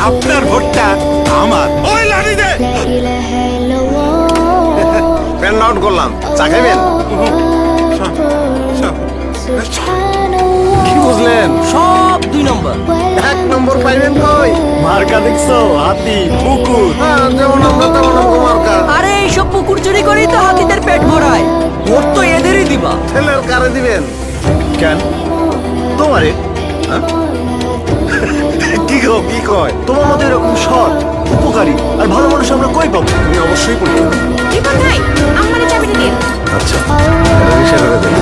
আপনার ভোটটা আমার। ওই লাঠি দে। প্যান আউট করলাম, চা খাইবেন? কি বুঝলেন? সব 2 নম্বর। 1 নম্বর পাইবেন কই? মার্কা দেখছো? হাতি, পুকুর। হ্যাঁ, যেমন আমরা তেমন আমগো মার্কা। আরে এইসব পুকুর চুরি করেই তো হাতিদের পেট ভরায়। ভোট তো এদেরই দিবা। ছেলের কারে দিবেন? কেন তোমারে? হ্যাঁ? কি কয় তোমার মতো এরকম সৎ, উপকারী আর ভালো মানুষ আমরা কই পাবো? তুমি অবশ্যই পরীক্ষা দিবেন। রিপন ভাই আমারে চাবিটা দিন। আচ্ছা, এটা রিক্সা করে দেন।